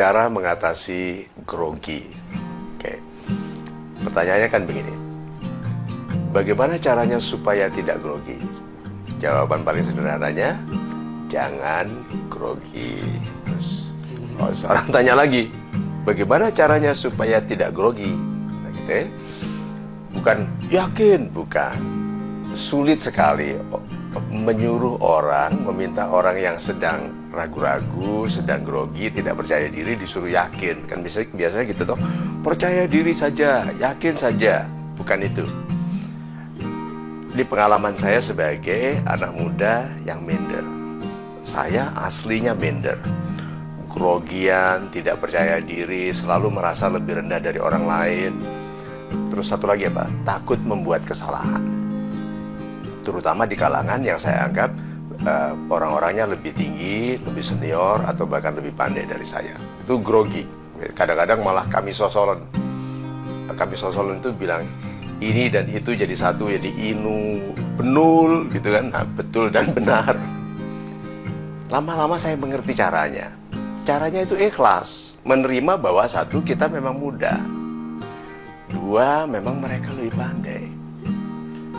Cara mengatasi grogi. Oke. Pertanyaannya kan begini. Bagaimana caranya supaya tidak grogi? Jawaban paling sederhananya, jangan grogi. Terus seorang tanya lagi, bagaimana caranya supaya tidak grogi? Nah, gitu ya. Bukan yakin, bukan. Sulit sekali menyuruh orang, meminta orang yang sedang ragu-ragu, sedang grogi, tidak percaya diri, disuruh yakin. Kan biasanya gitu toh, percaya diri saja, yakin saja. Bukan itu. Di pengalaman saya sebagai anak muda yang minder, saya aslinya minder, grogian, tidak percaya diri, selalu merasa lebih rendah dari orang lain. Terus satu lagi apa? Takut membuat kesalahan, terutama di kalangan yang saya anggap orang-orangnya lebih tinggi, lebih senior, atau bahkan lebih pandai dari saya. Itu grogi. Kadang-kadang malah kami sosolan itu bilang ini dan itu jadi satu, jadi inu, benul, gitu kan. Nah, betul dan benar. Lama-lama saya mengerti caranya. Caranya itu ikhlas, menerima bahwa satu, kita memang muda. Dua, memang mereka lebih pandai.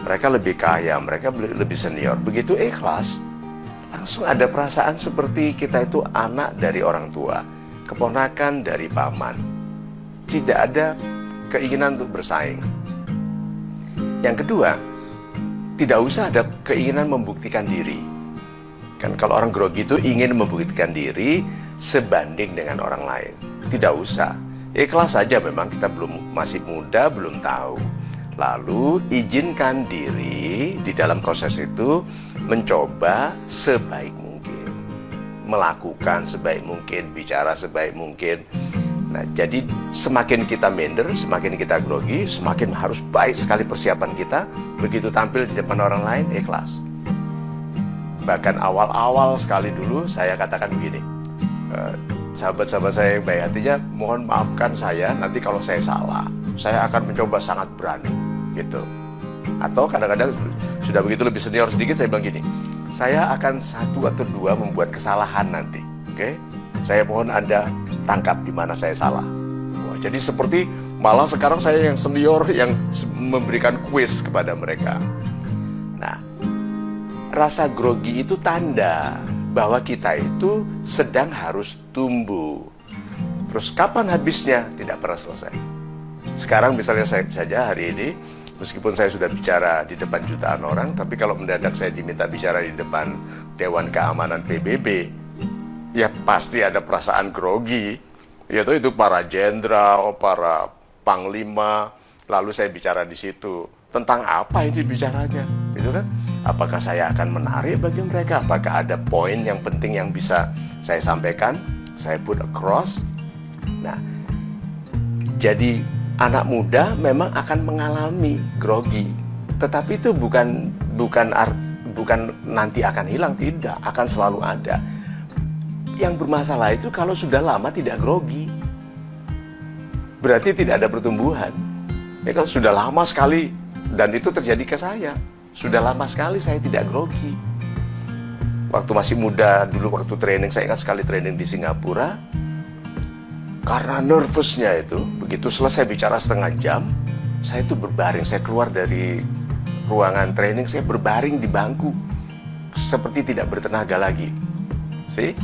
Mereka lebih kaya, mereka lebih senior. Begitu ikhlas, langsung ada perasaan seperti kita itu anak dari orang tua, keponakan dari paman. Tidak ada keinginan untuk bersaing. Yang kedua, tidak usah ada keinginan membuktikan diri. Kan kalau orang grogi itu ingin membuktikan diri sebanding dengan orang lain. Tidak usah. Ikhlas saja, memang kita masih muda, belum tahu. Lalu izinkan diri di dalam proses itu mencoba sebaik mungkin, melakukan sebaik mungkin, bicara sebaik mungkin. Nah, jadi semakin kita minder, semakin kita grogi, semakin harus baik sekali persiapan kita. Begitu tampil di depan orang lain, ikhlas. Bahkan awal-awal sekali dulu saya katakan begini, sahabat-sahabat saya yang baik hatinya, mohon maafkan saya nanti kalau saya salah. Saya akan mencoba sangat berani, gitu. Atau kadang-kadang sudah begitu lebih senior sedikit, saya bilang gini, saya akan 1 atau 2 membuat kesalahan nanti, oke? Saya mohon Anda tangkap di mana saya salah. Wah, jadi seperti malah sekarang saya yang senior yang memberikan kuis kepada mereka. Nah, rasa grogi itu tanda bahwa kita itu sedang harus tumbuh. Terus kapan habisnya? Tidak pernah selesai. Sekarang misalnya saja hari ini, meskipun saya sudah bicara di depan jutaan orang, tapi kalau mendadak saya diminta bicara di depan Dewan Keamanan PBB, ya pasti ada perasaan grogi. Yaitu itu para jenderal, para panglima, lalu saya bicara di situ. Tentang apa ini bicaranya? Gitu kan? Apakah saya akan menarik bagi mereka? Apakah ada poin yang penting yang bisa saya sampaikan? Saya put across. Nah, jadi anak muda memang akan mengalami grogi. Tetapi itu bukan nanti akan hilang, tidak, akan selalu ada. Yang bermasalah itu kalau sudah lama tidak grogi, berarti tidak ada pertumbuhan. Ya, kalau sudah lama sekali, dan itu terjadi ke saya, sudah lama sekali saya tidak grogi. Waktu masih muda, dulu waktu training, saya ingat sekali training di Singapura, karena nervousnya itu, begitu selesai bicara setengah jam, saya itu berbaring, saya keluar dari ruangan training, saya berbaring di bangku, seperti tidak bertenaga lagi. See?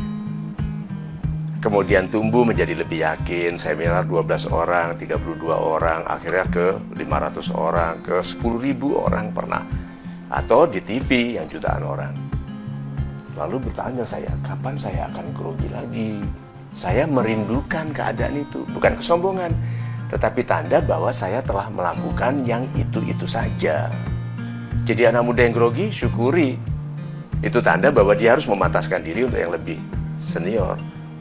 Kemudian tumbuh menjadi lebih yakin, seminar 12 orang, 32 orang, akhirnya ke 500 orang, ke 10.000 orang pernah. Atau di TV yang jutaan orang. Lalu bertanya saya, kapan saya akan grogi lagi? Saya merindukan keadaan itu, bukan kesombongan, tetapi tanda bahwa saya telah melakukan yang itu-itu saja. Jadi anak muda yang grogi, syukuri. Itu tanda bahwa dia harus memantaskan diri untuk yang lebih senior.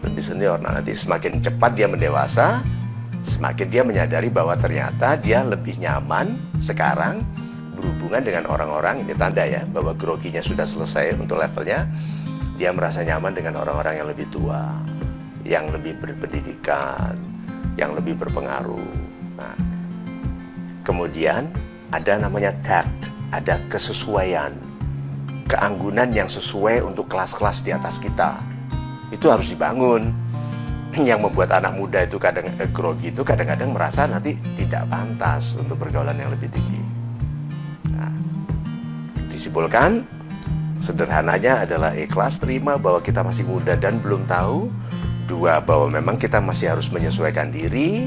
Nah, nanti semakin cepat dia mendewasa, semakin dia menyadari bahwa ternyata dia lebih nyaman sekarang berhubungan dengan orang-orang. Ini tanda ya bahwa groginya sudah selesai untuk levelnya. Dia merasa nyaman dengan orang-orang yang lebih tua, yang lebih berpendidikan, yang lebih berpengaruh. Nah, kemudian ada namanya tact, ada kesesuaian, keanggunan yang sesuai untuk kelas-kelas di atas kita. Itu harus dibangun. yang membuat anak muda itu grogi itu kadang-kadang merasa nanti tidak pantas untuk pergaulan yang lebih tinggi. Nah, disimpulkan, sederhananya adalah ikhlas terima bahwa kita masih muda dan belum tahu. 2, bahwa memang kita masih harus menyesuaikan diri,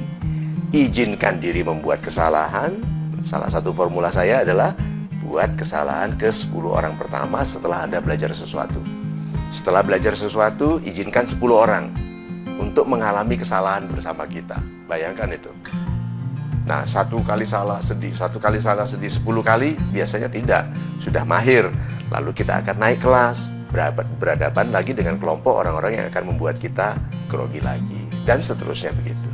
izinkan diri membuat kesalahan. Salah satu formula saya adalah buat kesalahan ke 10 orang pertama setelah Anda belajar sesuatu. Setelah belajar sesuatu, izinkan 10 orang untuk mengalami kesalahan bersama kita. Bayangkan itu. Nah, 1 kali salah sedih, 1 kali salah sedih 10 kali, biasanya tidak. Sudah mahir. Lalu kita akan naik kelas, berhadapan lagi dengan kelompok orang-orang yang akan membuat kita grogi lagi. Dan seterusnya begitu.